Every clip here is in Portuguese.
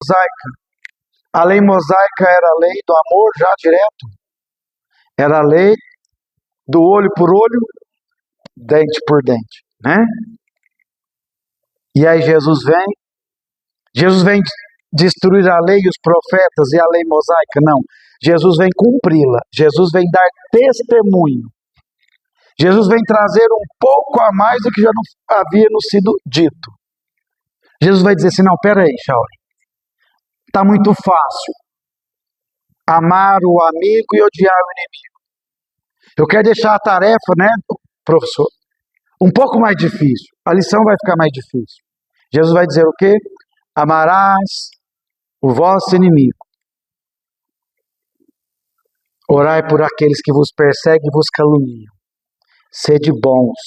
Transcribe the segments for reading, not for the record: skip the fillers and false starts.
mosaica. A lei mosaica era a lei do amor já direto. Era a lei do olho por olho, dente por dente, né? E aí Jesus vem destruir a lei e os profetas e a lei mosaica? Não. Jesus vem cumpri-la. Jesus vem dar testemunho. Jesus vem trazer um pouco a mais do que já não havia nos sido dito. Jesus vai dizer assim, não, peraí, Shaul. Está muito fácil amar o amigo e odiar o inimigo. Eu quero deixar a tarefa, né, professor, um pouco mais difícil. A lição vai ficar mais difícil. Jesus vai dizer o quê? Amarás o vosso inimigo. Orai por aqueles que vos perseguem e vos caluniam. Sede bons,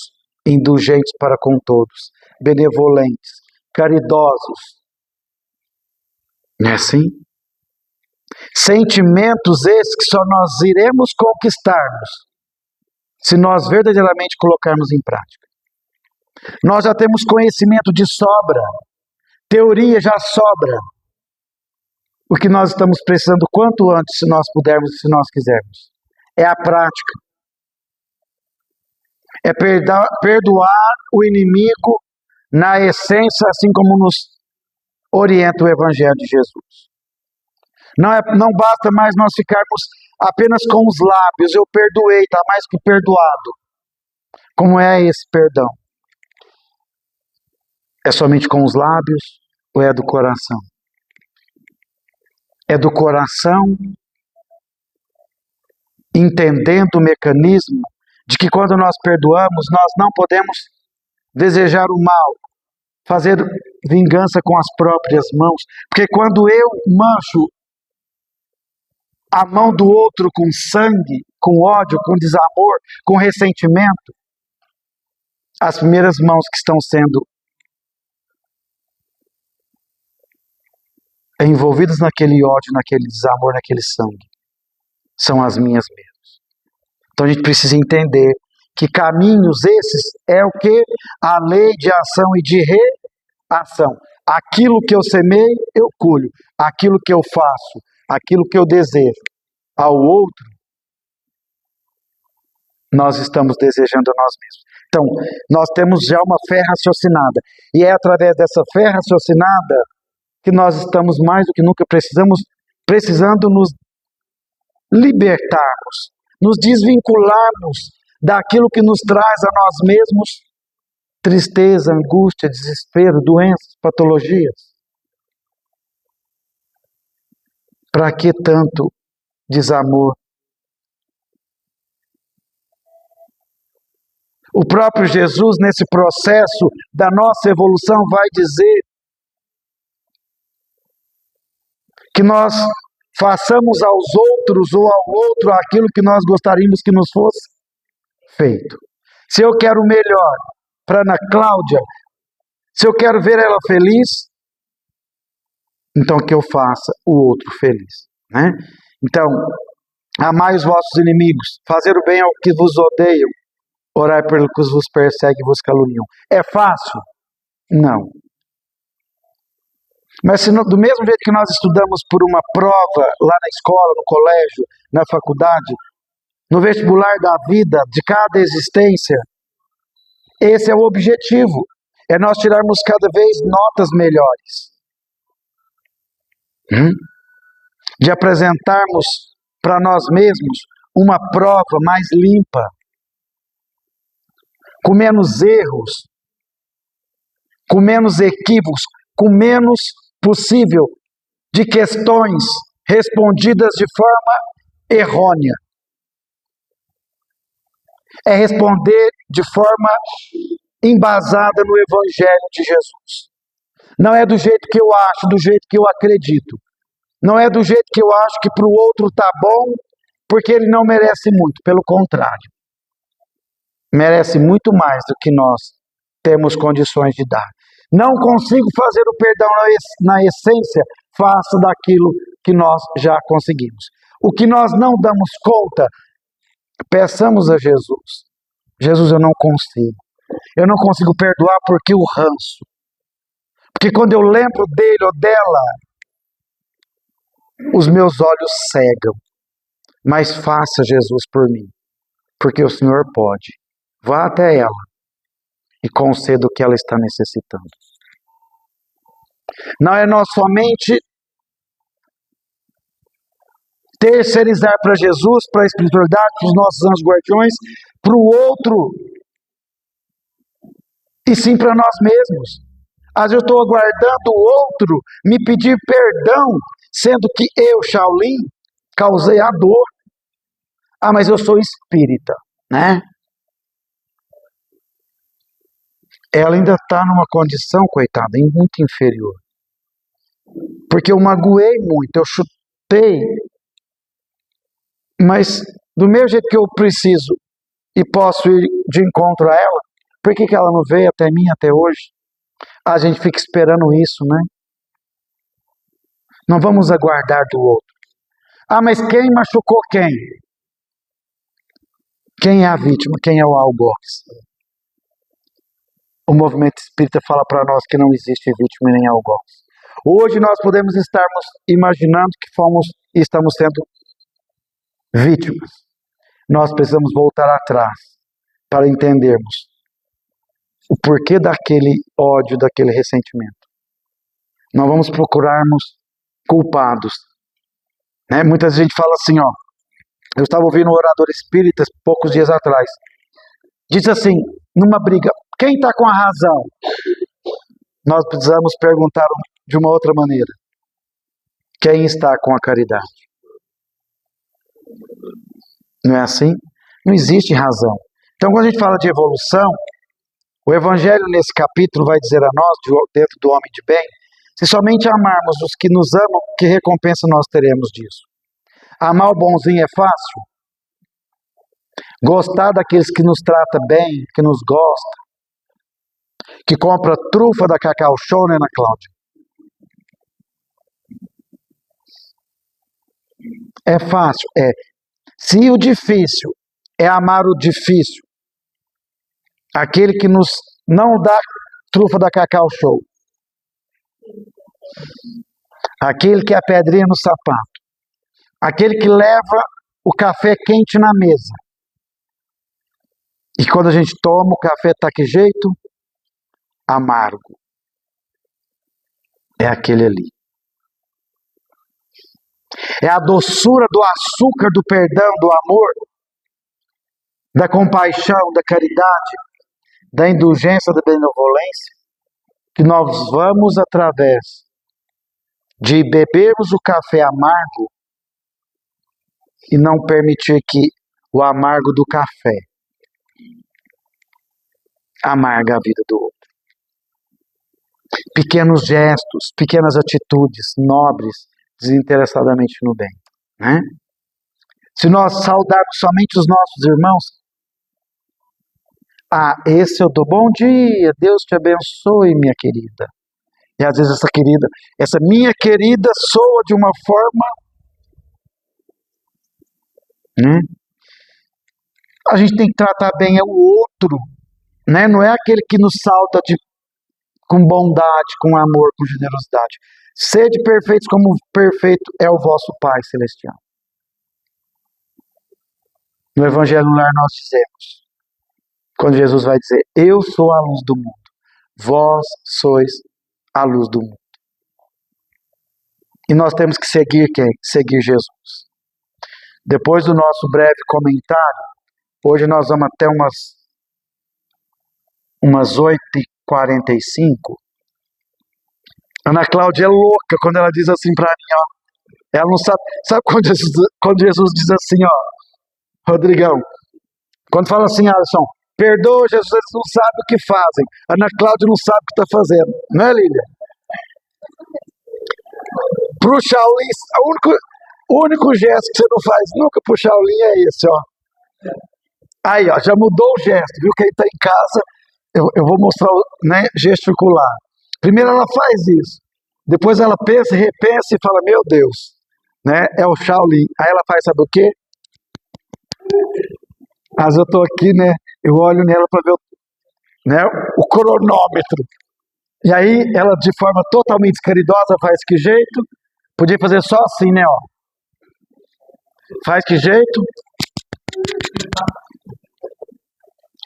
indulgentes para com todos, benevolentes, caridosos. Não é assim? Sentimentos esses que só nós iremos conquistarmos se nós verdadeiramente colocarmos em prática. Nós já temos conhecimento de sobra, teoria já sobra. O que nós estamos precisando quanto antes, se nós pudermos e se nós quisermos, é a prática. É perdoar o inimigo na essência, assim como nos orienta o Evangelho de Jesus. Não basta mais nós ficarmos apenas com os lábios, eu perdoei, está mais que perdoado. Como é esse perdão? É somente com os lábios ou é do coração? É do coração, entendendo o mecanismo de que quando nós perdoamos, nós não podemos desejar o mal, fazer vingança com as próprias mãos, porque quando eu mancho a mão do outro com sangue, com ódio, com desamor, com ressentimento, as primeiras mãos que estão sendo envolvidas naquele ódio, naquele desamor, naquele sangue, são as minhas mesmas. Então a gente precisa entender que caminhos esses é o que? A lei de ação e de reação. Aquilo que eu semeio, eu colho. Aquilo que eu faço, aquilo que eu desejo ao outro, nós estamos desejando a nós mesmos. Então, nós temos já uma fé raciocinada. E é através dessa fé raciocinada que nós estamos mais do que nunca precisando nos libertarmos, nos desvincularmos daquilo que nos traz a nós mesmos tristeza, angústia, desespero, doenças, patologias. Para que tanto desamor? O próprio Jesus, nesse processo da nossa evolução, vai dizer que nós façamos aos outros ou ao outro aquilo que nós gostaríamos que nos fosse feito. Se eu quero o melhor para Ana Cláudia, se eu quero ver ela feliz, então que eu faça o outro feliz, né? Então, amai os vossos inimigos, fazer o bem ao que vos odeiam, orai pelos que vos perseguem e vos caluniam. É fácil? Não. Mas do mesmo jeito que nós estudamos por uma prova lá na escola, no colégio, na faculdade, no vestibular da vida, de cada existência, esse é o objetivo. É nós tirarmos cada vez notas melhores. De apresentarmos para nós mesmos uma prova mais limpa, com menos erros, com menos equívocos, com menos possível de questões respondidas de forma errônea. É responder de forma embasada no Evangelho de Jesus. Não é do jeito que eu acho, do jeito que eu acredito. Não é do jeito que eu acho que para o outro está bom, porque ele não merece muito. Pelo contrário. Merece muito mais do que nós temos condições de dar. Não consigo fazer o perdão na essência, faço daquilo que nós já conseguimos. O que nós não damos conta, peçamos a Jesus. Jesus, eu não consigo. Eu não consigo perdoar porque o ranço. Porque quando eu lembro dele ou dela, os meus olhos cegam, mas faça, Jesus, por mim, porque o Senhor pode. Vá até ela e conceda o que ela está necessitando. Não é nós somente terceirizar para Jesus, para a espiritualidade, para os nossos anjos guardiões, para o outro, e sim para nós mesmos. Às vezes eu estou aguardando o outro me pedir perdão, sendo que eu, Shaolin, causei a dor. Ah, mas eu sou espírita, né? Ela ainda está numa condição, coitada, muito inferior. Porque eu magoei muito, eu chutei. Mas do mesmo jeito que eu preciso e posso ir de encontro a ela, por que ela não veio até mim até hoje? A gente fica esperando isso, né? Não vamos aguardar do outro. Ah, mas quem machucou quem? Quem é a vítima? Quem é o algoz? O movimento espírita fala para nós que não existe vítima nem algoz. Hoje nós podemos estarmos imaginando que estamos sendo vítimas. Nós precisamos voltar atrás para entendermos o porquê daquele ódio, daquele ressentimento. Não vamos procurarmos culpados. Né? Muita gente fala assim, ó. Eu estava ouvindo um orador espírita poucos dias atrás. Diz assim, numa briga, quem está com a razão? Nós precisamos perguntar de uma outra maneira. Quem está com a caridade? Não é assim? Não existe razão. Então, quando a gente fala de evolução, o Evangelho nesse capítulo vai dizer a nós, dentro do homem de bem, se somente amarmos os que nos amam, que recompensa nós teremos disso? Amar o bonzinho é fácil? Gostar daqueles que nos tratam bem, que nos gostam, que compra trufa da Cacau Show, né, Ana Cláudia? É fácil? É. Se o difícil é amar o difícil, aquele que nos não dá trufa da Cacau Show, aquele que é a pedrinha no sapato, aquele que leva o café quente na mesa, e quando a gente toma o café tá que jeito? Amargo. É aquele ali. É a doçura do açúcar, do perdão, do amor, da compaixão, da caridade, da indulgência, da benevolência, que nós vamos através de bebermos o café amargo e não permitir que o amargo do café amarga a vida do outro. Pequenos gestos, pequenas atitudes nobres, desinteressadamente no bem, né? Se nós saudarmos somente os nossos irmãos, esse eu dou bom dia, Deus te abençoe, minha querida. E às vezes essa minha querida soa de uma forma, né? A gente tem que tratar bem o outro, né? Não é aquele que nos salta com bondade, com amor, com generosidade. Sede perfeitos como perfeito é o vosso Pai Celestial. No Evangelho no Lar nós dizemos, quando Jesus vai dizer, eu sou a luz do mundo, vós sois a luz do mundo. E nós temos que seguir quem? Seguir Jesus. Depois do nosso breve comentário, hoje nós vamos até umas 8h45. Ana Cláudia é louca quando ela diz assim para mim, ó. Ela não sabe quando Jesus diz assim, ó, Rodrigão, quando fala assim, Alisson, perdoa, Jesus, eles não sabem o que fazem. Ana Cláudia não sabe o que está fazendo. Não é, Lília? Pro Shaolin, o único gesto que você não faz nunca pro Shaolin é esse, ó. Aí, ó, já mudou o gesto, viu? Quem está em casa, eu vou mostrar, né, gesticular. Primeiro ela faz isso, depois ela pensa, repensa e fala, meu Deus, né, é o Shaolin. Aí ela faz, sabe o quê? Mas eu estou aqui, né, eu olho nela para ver né, o cronômetro. E aí ela, de forma totalmente descaridosa, faz que jeito? Podia fazer só assim, né? Ó. Faz que jeito?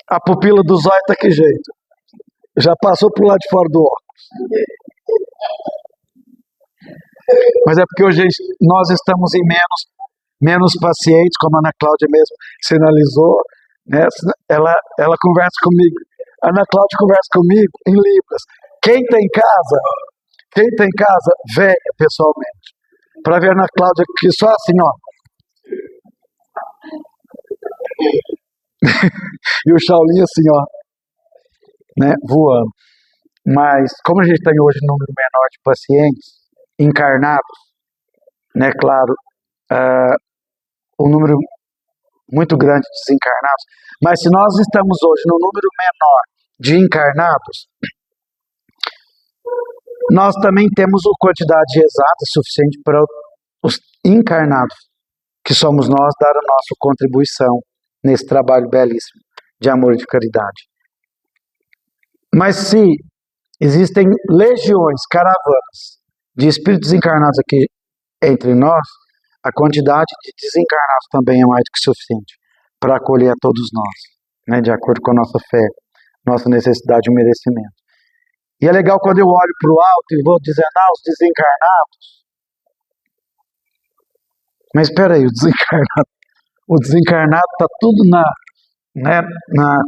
A pupila do zóio tá que jeito? Já passou pro lado de fora do óculos. Mas é porque hoje nós estamos em menos pacientes, como a Ana Cláudia mesmo sinalizou, né? Ela conversa comigo. A Ana Cláudia conversa comigo em Libras. Quem tem casa, venha pessoalmente. Para ver a Ana Cláudia que só assim, ó. E o Shaolin assim, ó, né, voando. Mas como a gente tem hoje um número menor de pacientes encarnados, né, claro, um número muito grande de desencarnados, mas se nós estamos hoje no número menor de encarnados, nós também temos uma quantidade exata suficiente para os encarnados, que somos nós, dar a nossa contribuição nesse trabalho belíssimo de amor e de caridade. Mas se existem legiões, caravanas de espíritos encarnados aqui entre nós, a quantidade de desencarnados também é mais do que suficiente para acolher a todos nós, né, de acordo com a nossa fé, nossa necessidade e merecimento. E é legal quando eu olho para o alto e vou dizendo, os desencarnados. Mas espera aí, o desencarnado está tudo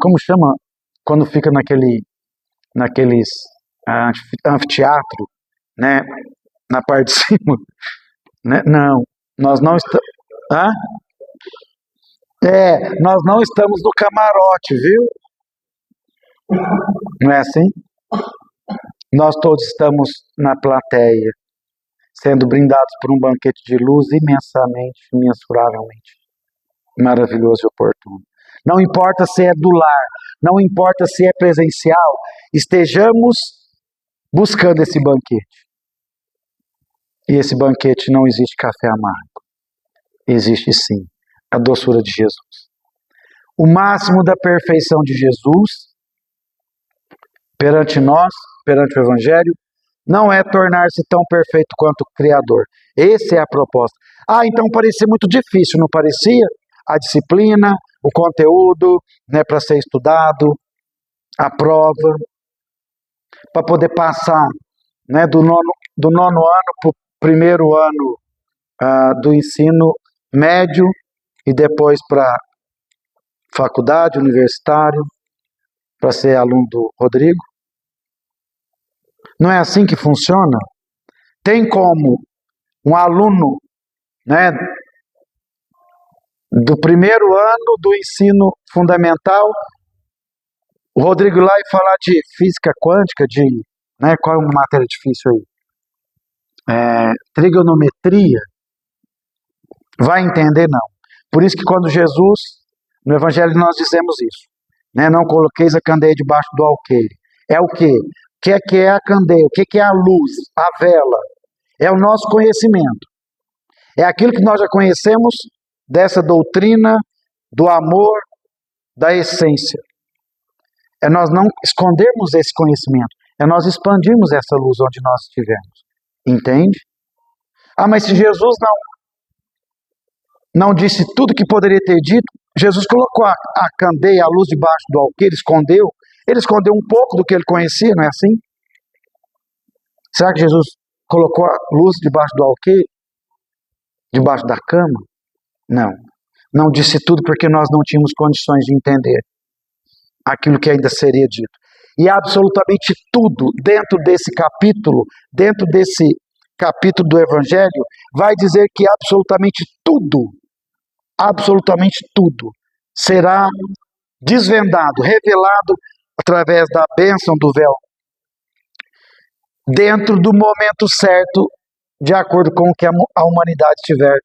como chama, quando fica naqueles anfiteatro, né, na parte de cima, né? Não, nós não estamos, nós não estamos no camarote, viu? Não é assim? Nós todos estamos na plateia, sendo brindados por um banquete de luz imensamente, imensuravelmente maravilhoso e oportuno. Não importa se é do lar, não importa se é presencial, estejamos buscando esse banquete. E esse banquete não existe café amargo. Existe sim a doçura de Jesus. O máximo da perfeição de Jesus perante nós, perante o Evangelho, não é tornar-se tão perfeito quanto o Criador. Essa é a proposta. Então parecia muito difícil, não parecia? A disciplina, o conteúdo, né, para ser estudado, a prova, para poder passar, né, do nono ano para o primeiro ano do ensino médio e depois para faculdade, universitário, para ser aluno do Rodrigo. Não é assim que funciona? Tem como um aluno, né, do primeiro ano do ensino fundamental, o Rodrigo lá e falar de física quântica, né, qual é uma matéria difícil aí? Trigonometria, vai entender? Não. Por isso que quando Jesus, no Evangelho nós dizemos isso, né, não coloqueis a candeia debaixo do alqueire. É o quê? O que é a candeia? O que é a luz, a vela? É o nosso conhecimento. É aquilo que nós já conhecemos dessa doutrina do amor, da essência. É nós não escondermos esse conhecimento. É nós expandirmos essa luz onde nós estivermos. Entende? Mas se Jesus não disse tudo que poderia ter dito, Jesus colocou a candeia, a luz debaixo do alqueire, escondeu. Ele escondeu um pouco do que ele conhecia, não é assim? Será que Jesus colocou a luz debaixo do alqueire? Debaixo da cama? Não. Não disse tudo porque nós não tínhamos condições de entender aquilo que ainda seria dito. E absolutamente tudo dentro desse capítulo do Evangelho, vai dizer que absolutamente tudo será desvendado, revelado através da bênção do véu, dentro do momento certo, de acordo com o que a humanidade estiver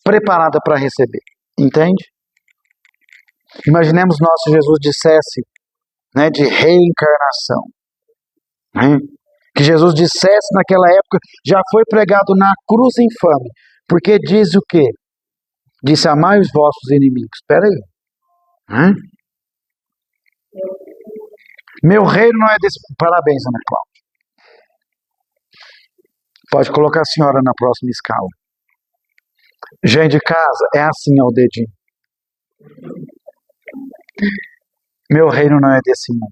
preparada para receber. Entende? Imaginemos se Jesus dissesse, né, de reencarnação. Né? Que Jesus dissesse naquela época, já foi pregado na cruz infame, porque diz o quê? Disse, amai os vossos inimigos. Espera aí. Né? Meu reino não é desse... Parabéns, Ana Cláudia. Pode colocar a senhora na próxima escala. Gente de casa, é assim ao dedinho. Meu reino não é desse mundo.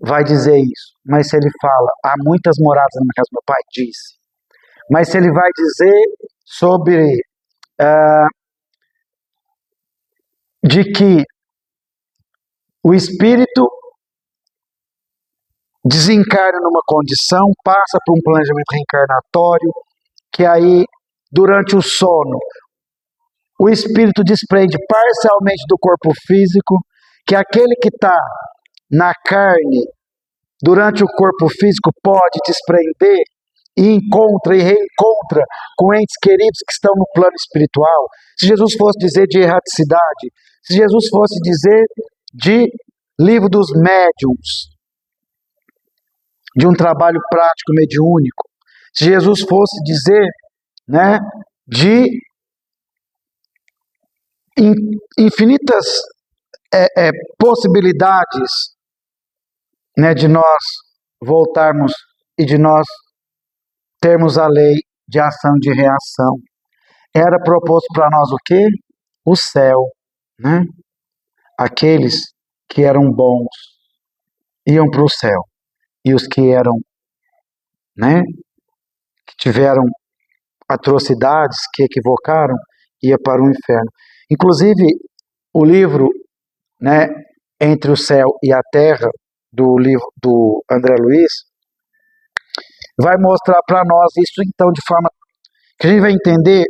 Vai dizer isso. Mas se ele fala, há muitas moradas na minha casa, meu pai disse. Mas se ele vai dizer sobre de que o espírito desencarna numa condição, passa por um planejamento reencarnatório, que aí, durante o sono, o espírito desprende parcialmente do corpo físico, que aquele que está na carne, durante o corpo físico, pode desprender e encontra e reencontra com entes queridos que estão no plano espiritual. Se Jesus fosse dizer de erraticidade, se Jesus fosse dizer de livro dos médiuns, de um trabalho prático mediúnico, se Jesus fosse dizer, né, de infinitas possibilidades, né, de nós voltarmos e de nós termos a lei de ação e de reação. Era proposto para nós o quê? O céu, né? Aqueles que eram bons iam para o céu. E os que eram, né, que tiveram atrocidades, que equivocaram, ia para o inferno. Inclusive, o livro, né, Entre o Céu e a Terra, do livro do André Luiz, vai mostrar para nós isso, então, de forma que a gente vai entender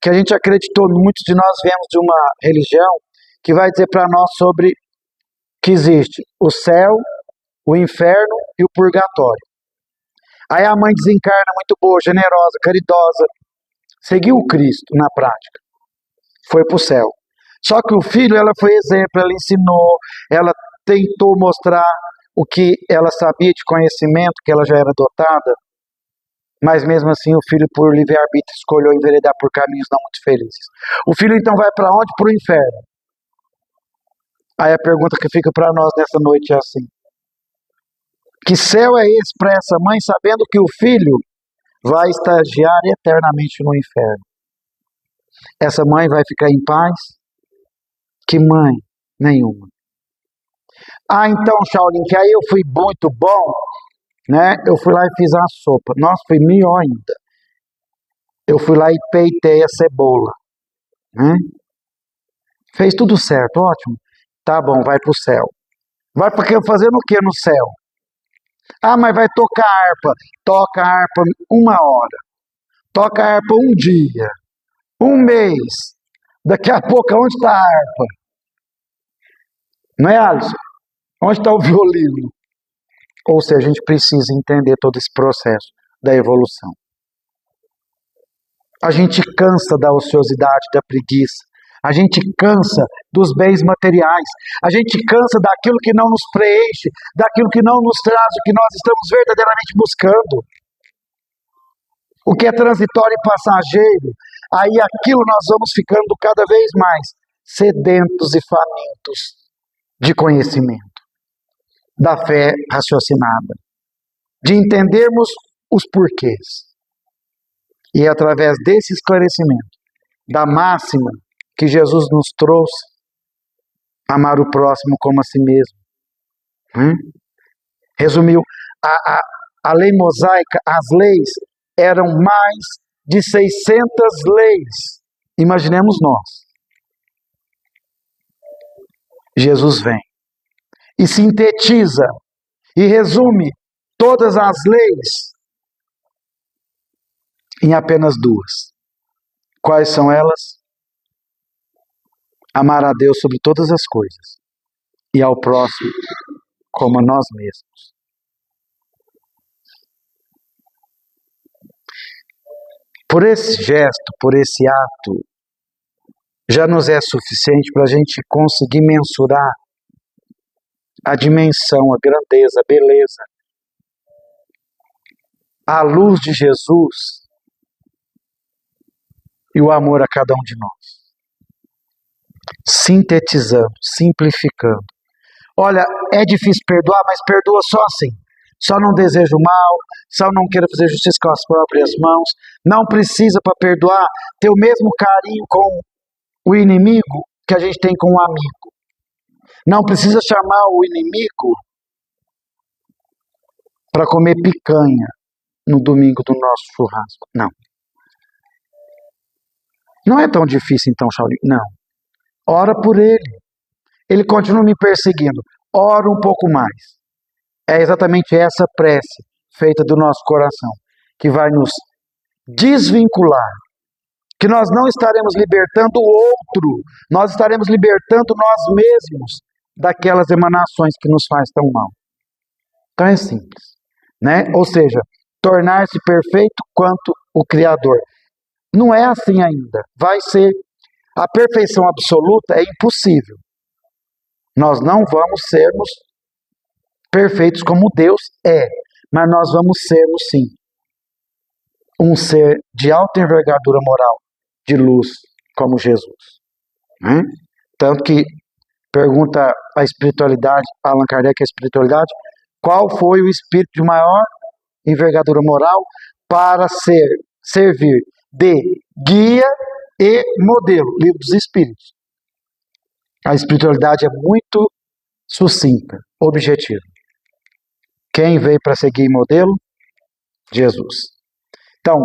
que a gente acreditou, muitos de nós viemos de uma religião que vai dizer para nós sobre que existe o céu, o inferno e o purgatório. Aí a mãe desencarna muito boa, generosa, caridosa, seguiu o Cristo na prática, foi para o céu. Só que o filho, ela foi exemplo, ela ensinou, ela tentou mostrar o que ela sabia de conhecimento, que ela já era dotada, mas mesmo assim o filho, por livre-arbítrio, escolheu enveredar por caminhos não muito felizes. O filho então vai para onde? Para o inferno. Aí a pergunta que fica para nós nessa noite é assim: que céu é esse para essa mãe, sabendo que o filho vai estagiar eternamente no inferno? Essa mãe vai ficar em paz? Que mãe? Nenhuma. Ah, então, Shaolin, que aí eu fui muito bom, né? Eu fui lá e fiz a sopa. Nossa, foi melhor ainda. Eu fui lá e peitei a cebola, né? Fez tudo certo, ótimo. Tá bom, vai pro céu. Vai fazendo o que no céu? Ah, mas vai tocar harpa. Toca a harpa 1 hora. Toca a harpa 1 dia. 1 mês. Daqui a pouco, onde está a harpa? Não é, Alisson? Onde está o violino? Ou seja, a gente precisa entender todo esse processo da evolução. A gente cansa da ociosidade, da preguiça. A gente cansa dos bens materiais. A gente cansa daquilo que não nos preenche, daquilo que não nos traz o que nós estamos verdadeiramente buscando. O que é transitório e passageiro, aí aquilo nós vamos ficando cada vez mais sedentos e famintos de conhecimento, da fé raciocinada, de entendermos os porquês. E é através desse esclarecimento, da máxima que Jesus nos trouxe, amar o próximo como a si mesmo. Resumiu, a lei mosaica, as leis, eram mais de 600 leis. Imaginemos nós. Jesus vem e sintetiza e resume todas as leis em apenas 2. Quais são elas? Amar a Deus sobre todas as coisas e ao próximo como a nós mesmos. Por esse gesto, por esse ato, já nos é suficiente para a gente conseguir mensurar a dimensão, a grandeza, a beleza, a luz de Jesus e o amor a cada um de nós. Sintetizando, simplificando. Olha, é difícil perdoar, mas perdoa só assim. só não deseja o mal, só não queira fazer justiça com as próprias mãos, não precisa para perdoar ter o mesmo carinho com o inimigo que a gente tem com o amigo. Não precisa chamar o inimigo para comer picanha no domingo do nosso churrasco. Não. Não é tão difícil então, Saulinho. Não. Ora por ele. Ele continua me perseguindo. Ora um pouco mais. É exatamente essa prece feita do nosso coração que vai nos desvincular. Que nós não estaremos libertando o outro, nós estaremos libertando nós mesmos daquelas emanações que nos faz tão mal. Então é simples, né? Ou seja, tornar-se perfeito quanto o Criador. Não é assim ainda. Vai ser. A perfeição absoluta é impossível. Nós não vamos sermos perfeitos como Deus é, mas nós vamos sermos sim um ser de alta envergadura moral, de luz, como Jesus. Né? Tanto que pergunta a espiritualidade, Allan Kardec, a espiritualidade, qual foi o espírito de maior envergadura moral para servir de guia e modelo? Livro dos Espíritos. A espiritualidade é muito sucinta, objetiva. Quem veio para seguir modelo? Jesus. Então,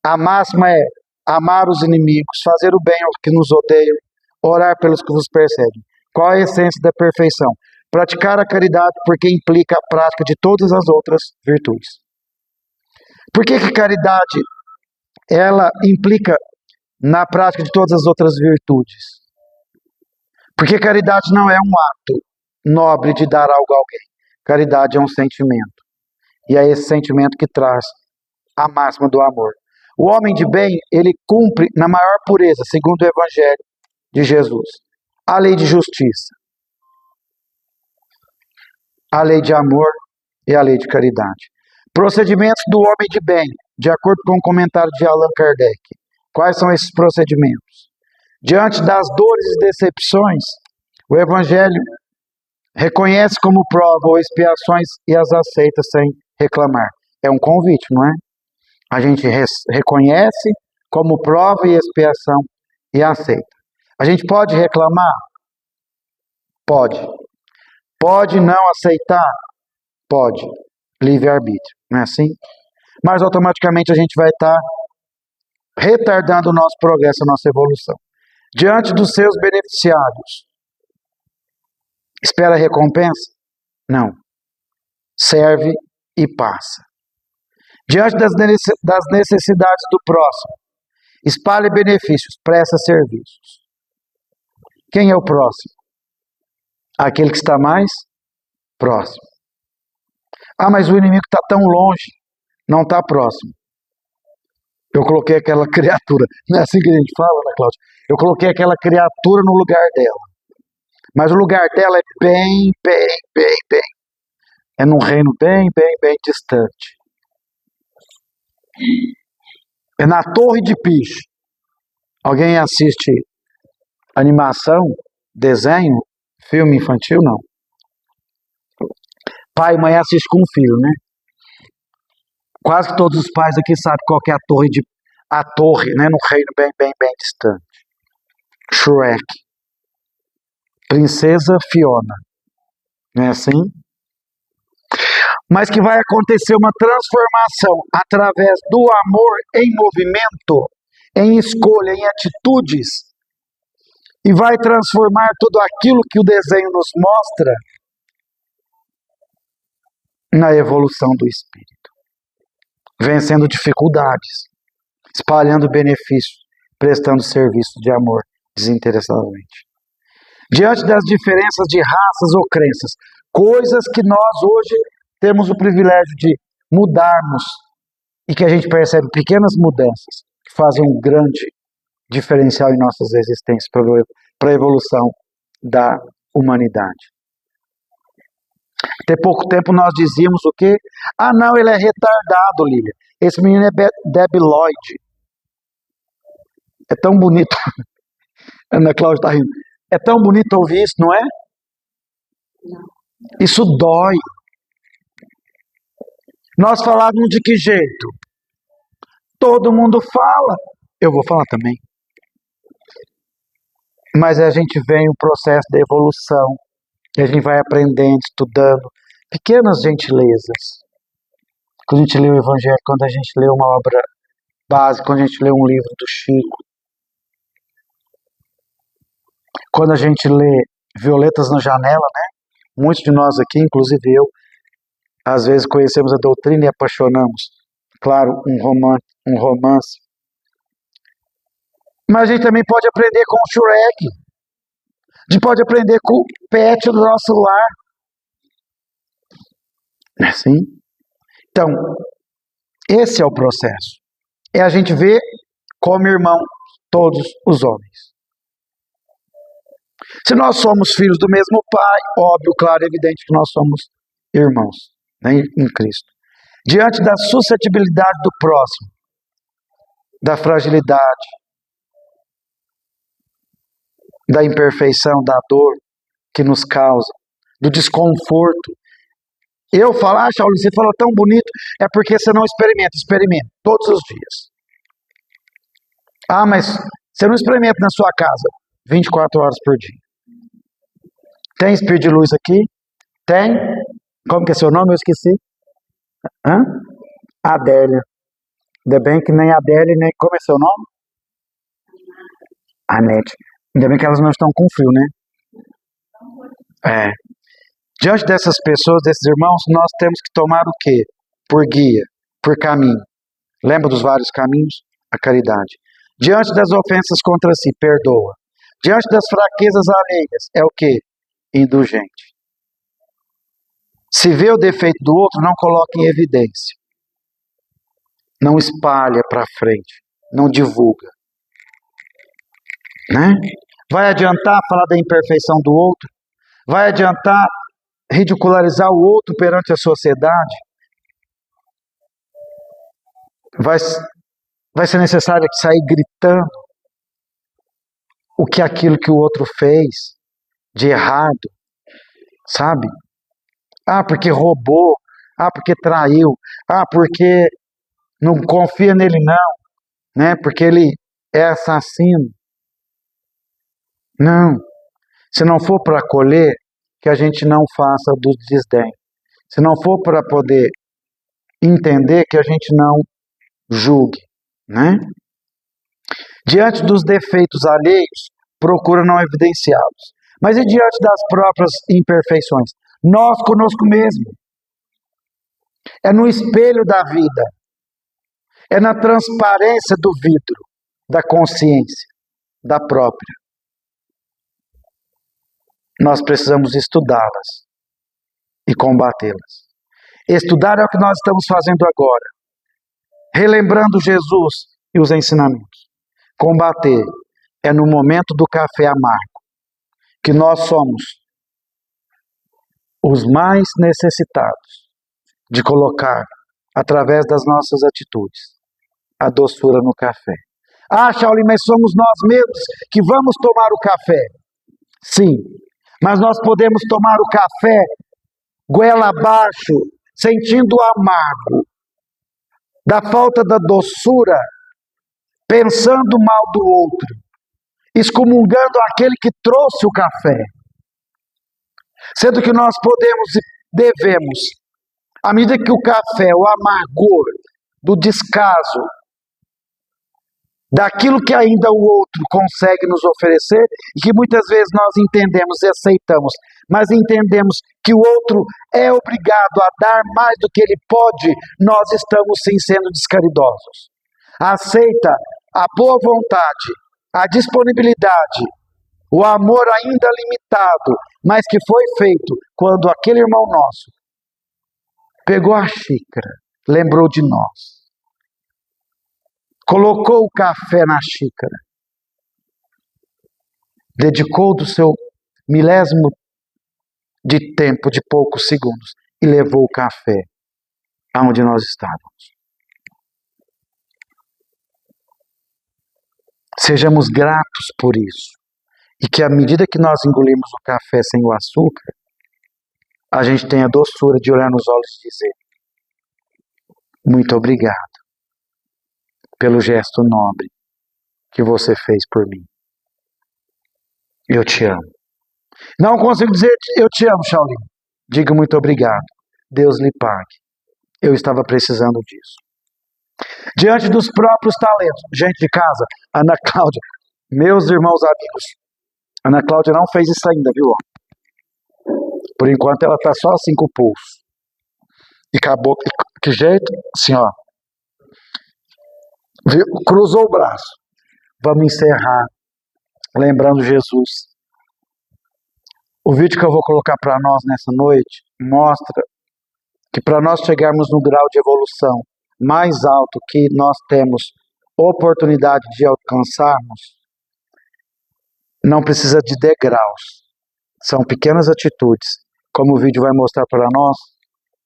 a máxima é amar os inimigos, fazer o bem aos que nos odeiam, orar pelos que vos perseguem. Qual é a essência da perfeição? Praticar a caridade porque implica a prática de todas as outras virtudes. Por que caridade ela implica na prática de todas as outras virtudes? Porque caridade não é um ato nobre de dar algo a alguém. Caridade é um sentimento. E é esse sentimento que traz a máxima do amor. O homem de bem, ele cumpre na maior pureza, segundo o Evangelho de Jesus, a lei de justiça, a lei de amor e a lei de caridade. Procedimentos do homem de bem, de acordo com o comentário de Allan Kardec. Quais são esses procedimentos? Diante das dores e decepções, o Evangelho reconhece como prova ou expiações e as aceita sem reclamar. É um convite, não é? A gente reconhece como prova e expiação e aceita. A gente pode reclamar? Pode. Pode não aceitar? Pode. Livre-arbítrio, não é assim? Mas automaticamente a gente vai estar retardando o nosso progresso, a nossa evolução. Diante dos seus beneficiários, espera recompensa? Não. Serve e passa. Diante das necessidades do próximo, espalha benefícios, presta serviços. Quem é o próximo? Aquele que está mais próximo. Ah, mas o inimigo está tão longe, não está próximo. Eu coloquei aquela criatura, não é assim que a gente fala, né, Cláudia? Eu coloquei aquela criatura no lugar dela. Mas o lugar dela é bem. É num reino bem distante. É na Torre de Pise. Alguém assiste animação, desenho, filme infantil? Não. Pai e mãe assistem com o filho, né? Quase que todos os pais aqui sabem qual que é a torre, né? No reino bem distante. Shrek. Princesa Fiona. Não é assim? Mas que vai acontecer uma transformação através do amor em movimento, em escolha, em atitudes, e vai transformar tudo aquilo que o desenho nos mostra na evolução do espírito, vencendo dificuldades, espalhando benefícios, prestando serviços de amor desinteressadamente. Diante das diferenças de raças ou crenças, coisas que nós hoje temos o privilégio de mudarmos e que a gente percebe pequenas mudanças que fazem um grande diferencial em nossas existências para a evolução da humanidade. Até pouco tempo nós dizíamos o quê? Ah, não, ele é retardado, Lília. Esse menino é debilóide. É tão bonito. Ana Cláudia está rindo. É tão bonito ouvir isso, não é? Isso dói. Nós falávamos de que jeito? Todo mundo fala, eu vou falar também. Mas a gente vem o processo da evolução, e a gente vai aprendendo, estudando, pequenas gentilezas. Quando a gente lê o Evangelho, quando a gente lê uma obra básica, quando a gente lê um livro do Chico, quando a gente lê Violetas na Janela, né? Muitos de nós aqui, inclusive eu, às vezes conhecemos a doutrina e apaixonamos. Claro, um romance. Mas a gente também pode aprender com o Shrek. A gente pode aprender com o pet do nosso lar. Não é assim? Então, esse é o processo. É a gente ver como irmão todos os homens. Se nós somos filhos do mesmo Pai, óbvio, claro, evidente que nós somos irmãos, né, em Cristo. Diante da suscetibilidade do próximo, da fragilidade, da imperfeição, da dor que nos causa, do desconforto. Eu falo, Shaul, você falou tão bonito, é porque você não experimenta todos os dias. Mas você não experimenta na sua casa 24 horas por dia. Tem espírito de luz aqui? Tem? Como que é seu nome? Eu esqueci. Adélia. Ainda bem que nem Adélia, nem... Como é seu nome? Anete. Ainda bem que elas não estão com frio, né? Diante dessas pessoas, desses irmãos, nós temos que tomar o quê? Por guia, por caminho. Lembra dos vários caminhos? A caridade. Diante das ofensas contra si, perdoa. Diante das fraquezas alheias, é o quê? Indulgente. Se vê o defeito do outro, não coloque em evidência. Não espalha para frente. Não divulga. Né? Vai adiantar falar da imperfeição do outro? Vai adiantar ridicularizar o outro perante a sociedade? Vai ser necessário sair gritando o que aquilo que o outro fez de errado, sabe? Porque roubou, porque traiu, porque não confia nele não, né? Porque ele é assassino. Não. Se não for para acolher, que a gente não faça do desdém. Se não for para poder entender, que a gente não julgue, né? Diante dos defeitos alheios, procura não evidenciá-los. Mas e diante das próprias imperfeições? Nós conosco mesmo. É no espelho da vida. É na transparência do vidro, da consciência, da própria. Nós precisamos estudá-las e combatê-las. Estudar é o que nós estamos fazendo agora, relembrando Jesus e os ensinamentos. Combater é no momento do café amargo, que nós somos os mais necessitados de colocar, através das nossas atitudes, a doçura no café. Shaul, mas somos nós mesmos que vamos tomar o café. Sim, mas nós podemos tomar o café goela abaixo, sentindo o amargo da falta da doçura, pensando mal do outro, excomungando aquele que trouxe o café. Sendo que nós podemos e devemos, à medida que o café, o amargor do descaso, daquilo que ainda o outro consegue nos oferecer, e que muitas vezes nós entendemos e aceitamos, mas entendemos que o outro é obrigado a dar mais do que ele pode, nós estamos sim sendo descaridosos. Aceita a boa vontade, a disponibilidade, o amor ainda limitado, mas que foi feito quando aquele irmão nosso pegou a xícara, lembrou de nós. Colocou o café na xícara, dedicou do seu milésimo de tempo, de poucos segundos, e levou o café aonde nós estávamos. Sejamos gratos por isso, e que à medida que nós engolimos o café sem o açúcar, a gente tenha a doçura de olhar nos olhos e dizer: Muito obrigado pelo gesto nobre que você fez por mim. Eu te amo. Não consigo dizer eu te amo, Shaolin. Diga muito obrigado. Deus lhe pague. Eu estava precisando disso. Diante dos próprios talentos. Gente de casa, Ana Cláudia, meus irmãos amigos, Ana Cláudia não fez isso ainda, viu? Por enquanto ela está só assim com o pulso. E acabou, que jeito? Assim, ó. Cruzou o braço. Vamos encerrar lembrando Jesus. O vídeo que eu vou colocar para nós nessa noite mostra que para nós chegarmos no grau de evolução mais alto que nós temos oportunidade de alcançarmos, não precisa de degraus. São pequenas atitudes, como o vídeo vai mostrar para nós,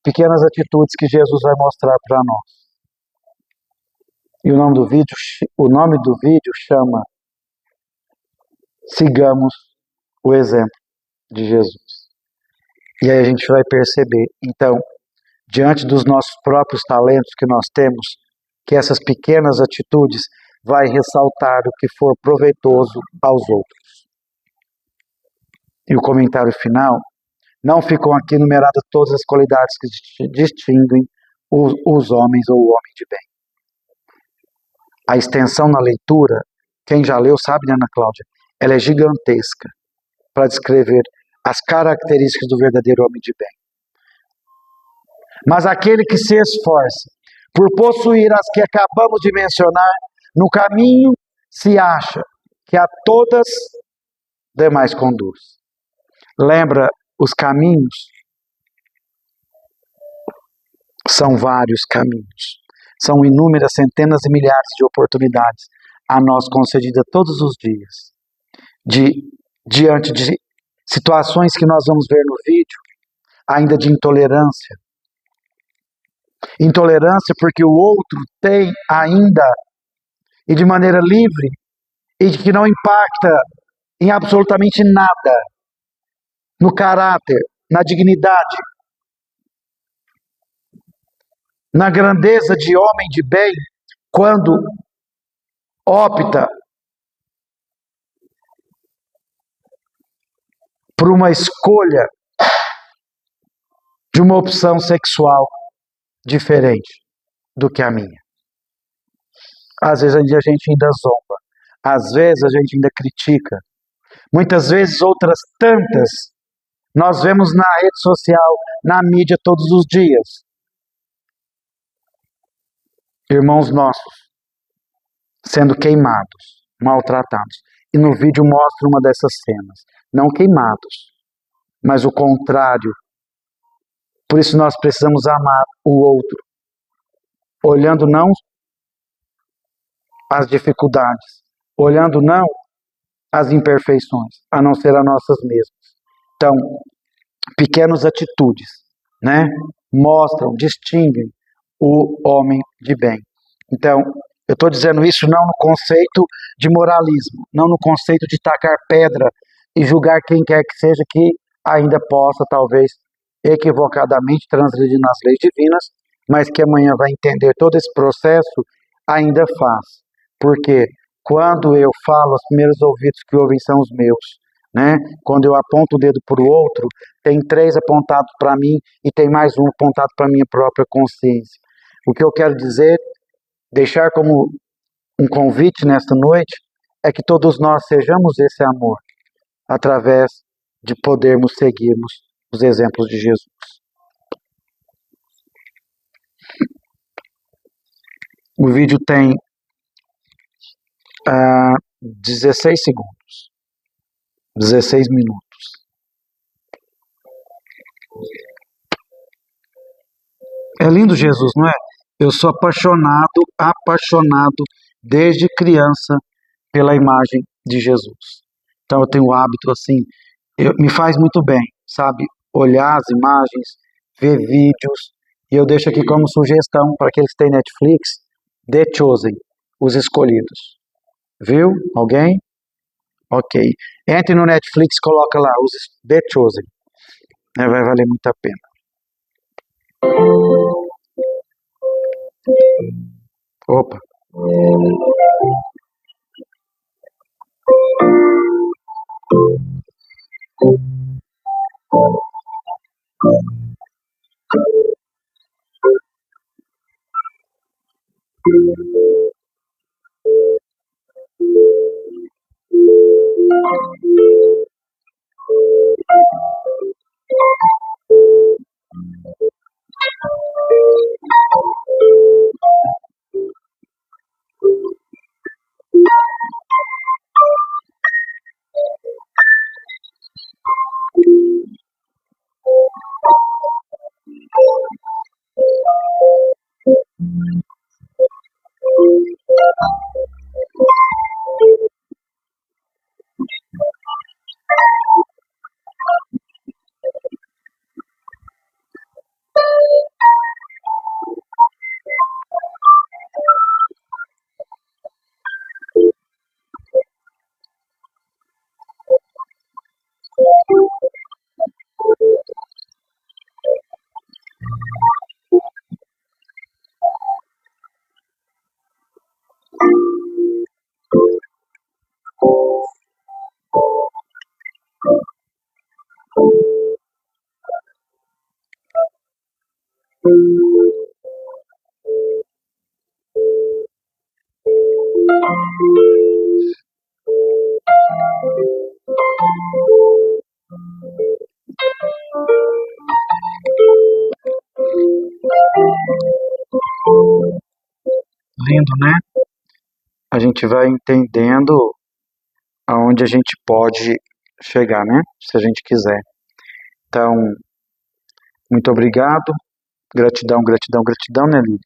pequenas atitudes que Jesus vai mostrar para nós. E o nome do vídeo chama Sigamos o Exemplo de Jesus. E aí a gente vai perceber, então, diante dos nossos próprios talentos que nós temos, que essas pequenas atitudes vai ressaltar o que for proveitoso aos outros. E o comentário final, não ficam aqui enumeradas todas as qualidades que distinguem os homens ou o homem de bem. A extensão na leitura, quem já leu sabe, né, Ana Cláudia, ela é gigantesca para descrever as características do verdadeiro homem de bem. Mas aquele que se esforça por possuir as que acabamos de mencionar, no caminho se acha que a todas demais conduz. Lembra, os caminhos são vários caminhos. São inúmeras, centenas e milhares de oportunidades a nós concedidas todos os dias. Diante de situações que nós vamos ver no vídeo, ainda de intolerância. Intolerância porque o outro tem ainda, e de maneira livre, e que não impacta em absolutamente nada, no caráter, na dignidade, na grandeza de homem de bem, quando opta por uma escolha de uma opção sexual diferente do que a minha. Às vezes a gente ainda zomba, às vezes a gente ainda critica, muitas vezes outras tantas nós vemos na rede social, na mídia todos os dias. Irmãos nossos sendo queimados, maltratados. E no vídeo mostra uma dessas cenas. Não queimados, mas o contrário. Por isso nós precisamos amar o outro, olhando não as dificuldades, olhando não as imperfeições, a não ser as nossas mesmas. Então, pequenas atitudes, né, mostram, distinguem o homem de bem. Então, eu estou dizendo isso não no conceito de moralismo, não no conceito de tacar pedra e julgar quem quer que seja que ainda possa, talvez, equivocadamente transgredir nas leis divinas, mas que amanhã vai entender todo esse processo, ainda faz. Porque quando eu falo, os primeiros ouvidos que ouvem são os meus. Né? Quando eu aponto o dedo para o outro, tem 3 apontados para mim e tem mais um apontado para a minha própria consciência. O que eu quero dizer, deixar como um convite nesta noite, é que todos nós sejamos esse amor, através de podermos seguirmos os exemplos de Jesus. O vídeo tem 16 segundos, 16 minutos. É lindo Jesus, não é? Eu sou apaixonado desde criança pela imagem de Jesus. Então eu tenho o hábito assim, me faz muito bem, sabe? Olhar as imagens, ver vídeos, e eu deixo aqui como sugestão para aqueles que têm Netflix, The Chosen, Os Escolhidos. Viu? Alguém? Ok. Entre no Netflix, coloca lá, os The Chosen. Vai valer muito a pena. Opa. Lindo, né? A gente vai entendendo aonde a gente pode chegar, né? Se a gente quiser. Então, muito obrigado. Gratidão, gratidão, gratidão, né, Lili?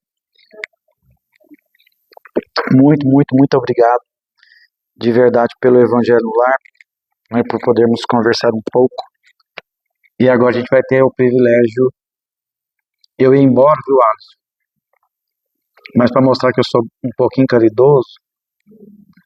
Muito, muito, muito obrigado de verdade pelo Evangelho no Lar, né, por podermos conversar um pouco. E agora a gente vai ter o privilégio, eu ir embora, viu, Alisson? Mas para mostrar que eu sou um pouquinho caridoso,